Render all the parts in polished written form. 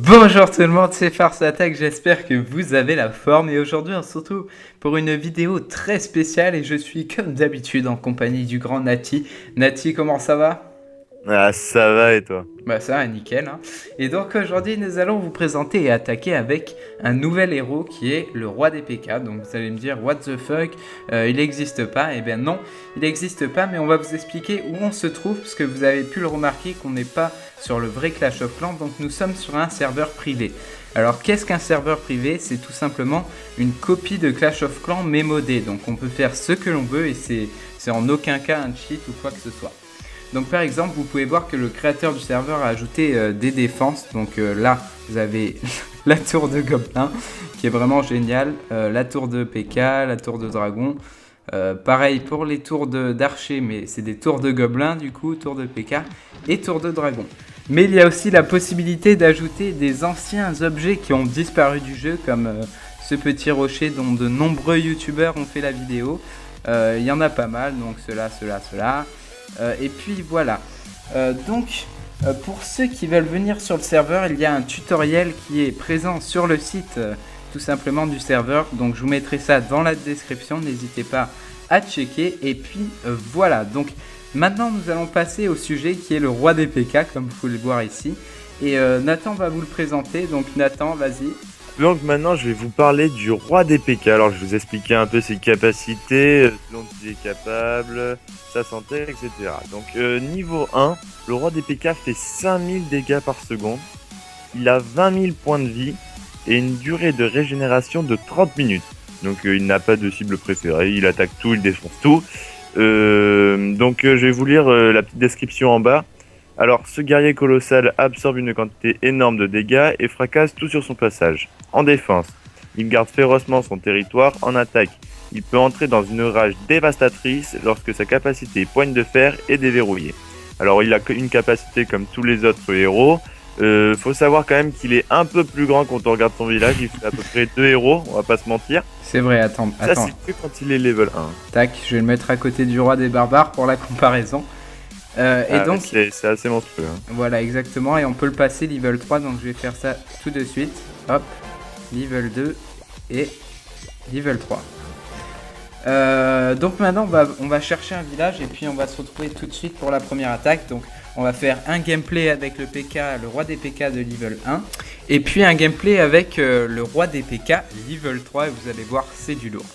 Bonjour tout le monde, c'est Farce Attack, j'espère que vous avez la forme et aujourd'hui on se retrouve pour une vidéo très spéciale et je suis comme d'habitude en compagnie du grand Nati. Nati, comment ça va? Ah, ça va et toi? Bah ça va, nickel. Hein. Et donc aujourd'hui nous allons vous présenter et attaquer avec un nouvel héros qui est le roi des PK. Donc vous allez me dire what the fuck, il n'existe pas. Eh bien non, il n'existe pas mais on va vous expliquer où on se trouve parce que vous avez pu le remarquer qu'on n'est pas sur le vrai Clash of Clans. Donc nous sommes sur un serveur privé. Alors qu'est-ce qu'un serveur privé? C'est tout simplement une copie de Clash of Clans mais modée. Donc on peut faire ce que l'on veut et c'est en aucun cas un cheat ou quoi que ce soit. Donc par exemple, vous pouvez voir que le créateur du serveur a ajouté des défenses. Donc là, vous avez la tour de gobelin qui est vraiment géniale, la tour de PK, la tour de dragon. Pareil pour les tours d'archer, mais c'est des tours de gobelin du coup, tour de PK et tour de dragon. Mais il y a aussi la possibilité d'ajouter des anciens objets qui ont disparu du jeu, comme ce petit rocher dont de nombreux youtubeurs ont fait la vidéo. Il y en a pas mal, donc cela. Et puis voilà. Pour ceux qui veulent venir sur le serveur, il y a un tutoriel qui est présent sur le site tout simplement du serveur. Donc je vous mettrai ça dans la description, n'hésitez pas à checker. Et puis voilà, donc maintenant nous allons passer au sujet qui est le roi des PK, comme vous pouvez le voir ici. Et Nathan va vous le présenter, donc Nathan, vas-y. Donc maintenant, je vais vous parler du roi des PK. Alors, je vais vous expliquer un peu ses capacités, ce dont il est capable, sa santé, etc. Donc, niveau 1, le roi des PK fait 5000 dégâts par seconde. Il a 20 000 points de vie et une durée de régénération de 30 minutes. Donc, il n'a pas de cible préférée. Il attaque tout, il défonce tout. Je vais vous lire la petite description en bas. Alors, ce guerrier colossal absorbe une quantité énorme de dégâts et fracasse tout sur son passage. En défense, il garde férocement son territoire. En attaque, il peut entrer dans une rage dévastatrice lorsque sa capacité poigne de fer est déverrouillée. Alors, il a une capacité comme tous les autres héros. Faut savoir quand même qu'il est un peu plus grand quand on regarde son village. Il fait à peu près 2 héros, on va pas se mentir. C'est vrai, attends. Ça, c'est que quand il est level 1. Tac, je vais le mettre à côté du roi des barbares pour la comparaison. Et donc, c'est assez monstrueux. Hein. Voilà, exactement. Et on peut le passer level 3. Donc, je vais faire ça tout de suite. Hop, level 2 et level 3. Donc maintenant, on va chercher un village et puis on va se retrouver tout de suite pour la première attaque. Donc, on va faire un gameplay avec le PK, le roi des PK de level 1. Et puis un gameplay avec le roi des PK level 3. Et vous allez voir, c'est du lourd.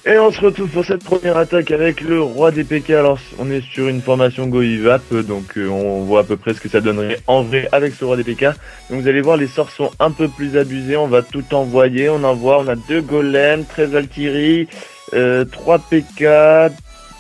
Et on se retrouve pour cette première attaque avec le roi des PK. Alors on est sur une formation Goivap, donc on voit à peu près ce que ça donnerait en vrai avec ce roi des PK. Donc vous allez voir, les sorts sont un peu plus abusés, on va tout envoyer, on a 2 golems, 13 Valkyries, 3 PK,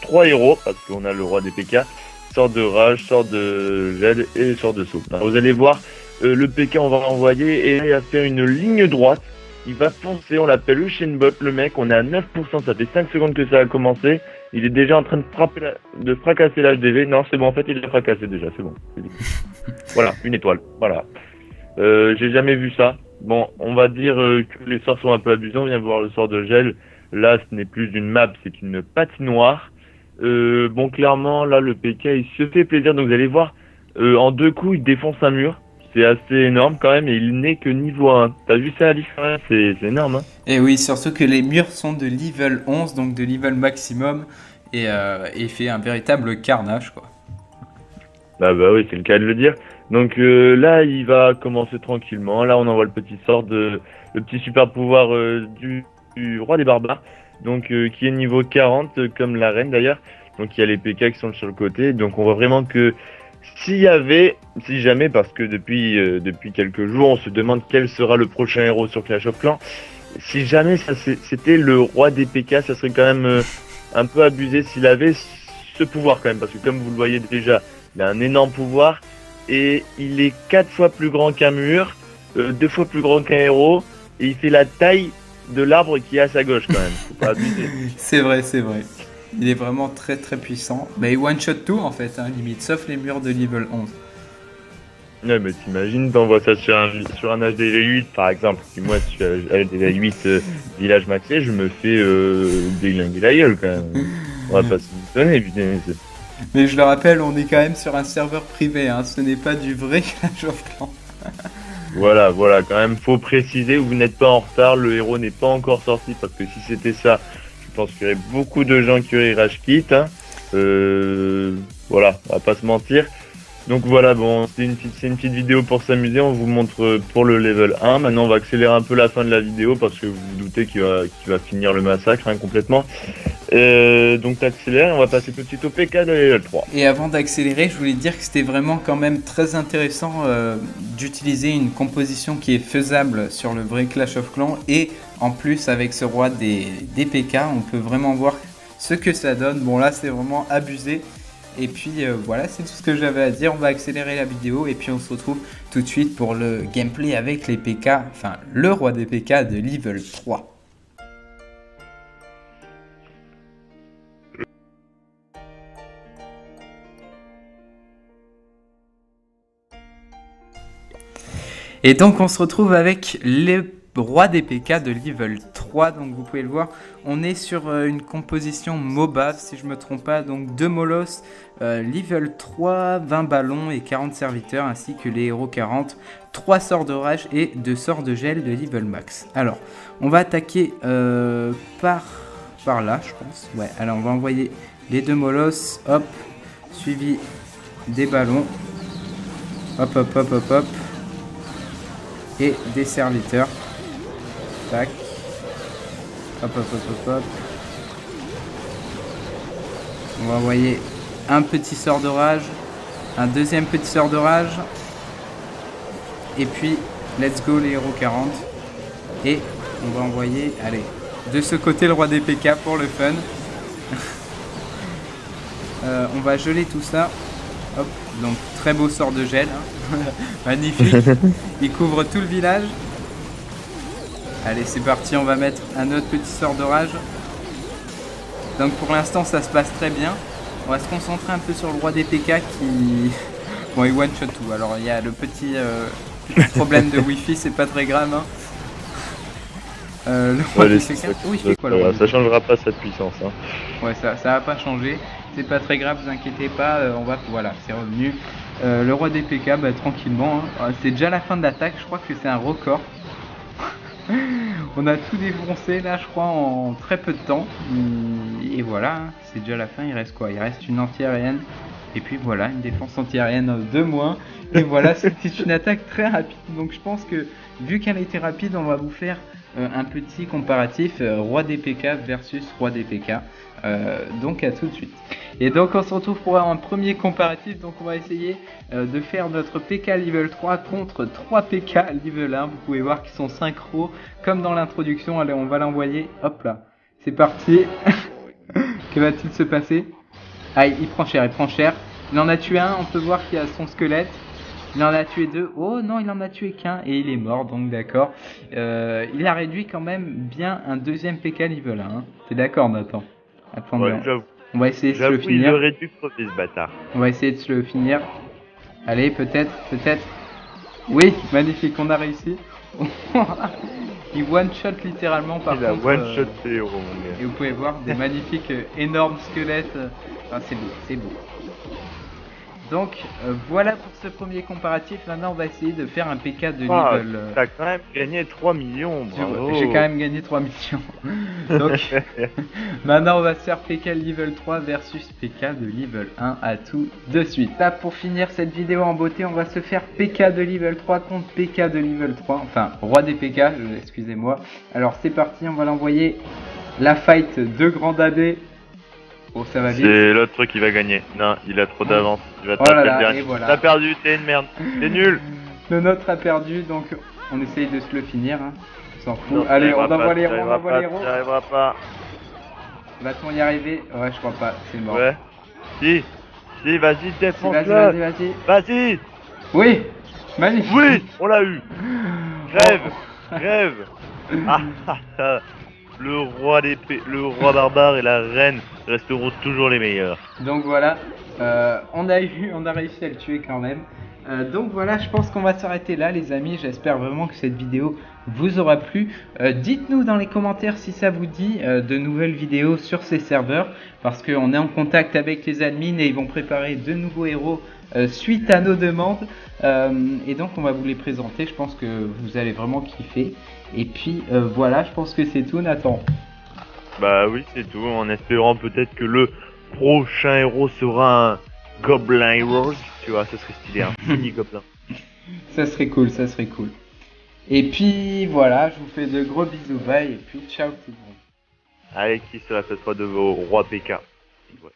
3 héros, parce qu'on a le roi des PK, sort de rage, sort de gel et sort de soupe. Alors vous allez voir, le PK on va envoyer et il va faire une ligne droite. Il va foncer, on l'appelle Usain Bolt, le mec, on est à 9%, ça fait 5 secondes que ça a commencé. Il est déjà en train de fracasser l'HDV. Non, c'est bon, en fait, il l'a fracassé déjà, c'est bon. Voilà, une étoile, voilà. J'ai jamais vu ça. Bon, on va dire que les sorts sont un peu abusés, on vient voir le sort de gel. Là, ce n'est plus une map, c'est une patinoire. Bon, clairement, là, le PK, il se fait plaisir, donc vous allez voir, en 2 coups, il défonce un mur. C'est assez énorme quand même et il n'est que niveau 1. T'as vu ça Alice quand même, c'est énorme hein. Et oui, surtout que les murs sont de level 11, donc de level maximum, et fait un véritable carnage quoi. Bah oui, c'est le cas de le dire. Donc là, il va commencer tranquillement. Là, on envoie le petit super pouvoir du roi des barbares, donc qui est niveau 40 comme la reine d'ailleurs. Donc il y a les PK qui sont sur le côté. Donc on voit vraiment que si jamais, parce que depuis quelques jours, on se demande quel sera le prochain héros sur Clash of Clans. Si jamais c'était le roi des PK, ça serait quand même un peu abusé s'il avait ce pouvoir quand même, parce que comme vous le voyez déjà, il a un énorme pouvoir et il est 4 fois plus grand qu'un mur, 2 fois plus grand qu'un héros, et il fait la taille de l'arbre qui est à sa gauche quand même. Faut pas abuser. C'est vrai, c'est vrai. Il est vraiment très très puissant. Bah, il one-shot tout en fait, hein, limite, sauf les murs de level 11. Ouais, mais t'imagines, t'envoies ça sur un HDV8 par exemple. Si moi, je suis HDV8 village maxé, je me fais déglinguer la gueule quand même. On va pas se donner, putain. Mais je le rappelle, on est quand même sur un serveur privé, hein. Ce n'est pas du vrai Clash of Clans. Voilà, quand même, faut préciser, vous n'êtes pas en retard, le héros n'est pas encore sorti, parce que si c'était ça, je pense qu'il y aurait beaucoup de gens qui auraient rage quit, hein. Voilà, on va pas se mentir. Donc voilà, bon, c'est une petite vidéo pour s'amuser, on vous montre pour le level 1. Maintenant, on va accélérer un peu la fin de la vidéo, parce que vous vous doutez qu'il va finir le massacre, hein, complètement. Donc t'accélères et on va passer tout de suite au PK de level 3. Et avant d'accélérer, je voulais dire que c'était vraiment quand même très intéressant d'utiliser une composition qui est faisable sur le vrai Clash of Clans. Et en plus, avec ce roi des PK, on peut vraiment voir ce que ça donne. Bon là, c'est vraiment abusé. Et puis voilà, c'est tout ce que j'avais à dire. On va accélérer la vidéo et puis on se retrouve tout de suite pour le gameplay avec les PK, enfin le roi des PK de level 3. Et donc on se retrouve avec les rois des PK de level 3, donc vous pouvez le voir, on est sur une composition MOBA si je me trompe pas, donc 2 Molos, level 3, 20 ballons et 40 serviteurs, ainsi que les héros 40, 3 sorts de rage et 2 sorts de gel de level max. Alors, on va attaquer par là je pense, ouais, alors on va envoyer les 2 Molos, hop, suivi des ballons, hop hop hop hop hop, et des serviteurs. Tac. Hop hop hop hop hop. On va envoyer un petit sort de rage, un deuxième petit sort de rage. Et puis, let's go les héros 40. Et on va envoyer, allez, de ce côté le roi des PK pour le fun. On va geler tout ça. Hop, donc très beau sort de gel, hein. Magnifique, il couvre tout le village. Allez, c'est parti, on va mettre un autre petit sort de rage. Donc pour l'instant ça se passe très bien. On va se concentrer un peu sur le roi des PK qui... Bon, il one shot tout, alors il y a le petit problème de wifi, c'est pas très grave, hein. Le roi des PK... Oh, il fait quoi, le roi des PK? Ça changera pas cette puissance, hein. Ouais, ça va pas changer. C'est pas très grave, vous inquiétez pas, voilà, c'est revenu. Le roi des PK, bah, tranquillement, hein. C'est déjà la fin de l'attaque, je crois que c'est un record. On a tout défoncé là, je crois, en très peu de temps. Et voilà, hein, c'est déjà la fin, il reste quoi? Il reste une anti-aérienne. Et puis voilà, une défense anti-aérienne de moins. Et voilà, c'était une attaque très rapide. Donc je pense que, vu qu'elle était rapide, on va vous faire un petit comparatif roi des PK versus roi des PK. Donc à tout de suite. Et donc on se retrouve pour un premier comparatif. Donc on va essayer de faire notre PK level 3 contre 3 PK level 1. Vous pouvez voir qu'ils sont synchro comme dans l'introduction. Allez, on va l'envoyer. Hop là, c'est parti. Que va-t-il se passer? Ah, il prend cher, il prend cher. Il en a tué un, on peut voir qu'il a son squelette. Il en a tué 2. Oh non, il en a tué qu'un et il est mort, donc d'accord. Il a réduit quand même bien un deuxième PK level 1. Hein. T'es d'accord, Nathan? Attendez, ouais, on va essayer de se le finir. Il aurait dû crever ce bâtard. On va essayer de se le finir. Allez, peut-être. Oui, magnifique, on a réussi. Il one-shot littéralement par contre. Il a one-shot les héros, mon gars. Et vous pouvez voir des magnifiques énormes squelettes. Enfin, c'est beau. Donc voilà pour ce premier comparatif. Maintenant on va essayer de faire un PK de level. T'as quand même gagné 3 millions, bravo. J'ai quand même gagné 3 millions. Donc maintenant on va se faire PK level 3 versus PK de level 1. À tout de suite. Là pour finir cette vidéo en beauté, on va se faire PK de level 3 contre PK de level 3. Enfin roi des PK, excusez-moi. Alors c'est parti, on va l'envoyer. La fight de Grand AD. Oh, ça va vite. C'est l'autre truc qui va gagner. Non, il a trop d'avance. Il va taper le dernier. Voilà. T'as perdu, t'es une merde. T'es nul. Le nôtre a perdu, donc on essaye de se le finir. Hein. On s'en fout. Non, allez, on envoie les héros. On envoie les héros. Ça arrivera pas. Va-t-on y arriver? Ouais, je crois pas. C'est mort. Ouais. Si, vas-y, défonce-le. Vas-y. Oui. Magnifique. Oui, on l'a eu. Grève. Ah. Le roi barbare et la reine resteront toujours les meilleurs. Donc voilà, on a réussi à le tuer quand même. Donc voilà, je pense qu'on va s'arrêter là les amis, j'espère vraiment que cette vidéo vous aura plu. Dites-nous dans les commentaires si ça vous dit de nouvelles vidéos sur ces serveurs, parce qu'on est en contact avec les admins et ils vont préparer de nouveaux héros suite à nos demandes. Et donc on va vous les présenter, je pense que vous allez vraiment kiffer. Et puis voilà, je pense que c'est tout Nathan. Bah oui, c'est tout, en espérant peut-être que le prochain héros sera un Goblin Heroes, tu vois, ce serait stylé, un mini gobelin. Ça serait cool, ça serait cool. Et puis voilà, je vous fais de gros bisous, bye, et puis ciao tout le monde. Allez, qui sera cette fois de vos rois PK? Ouais.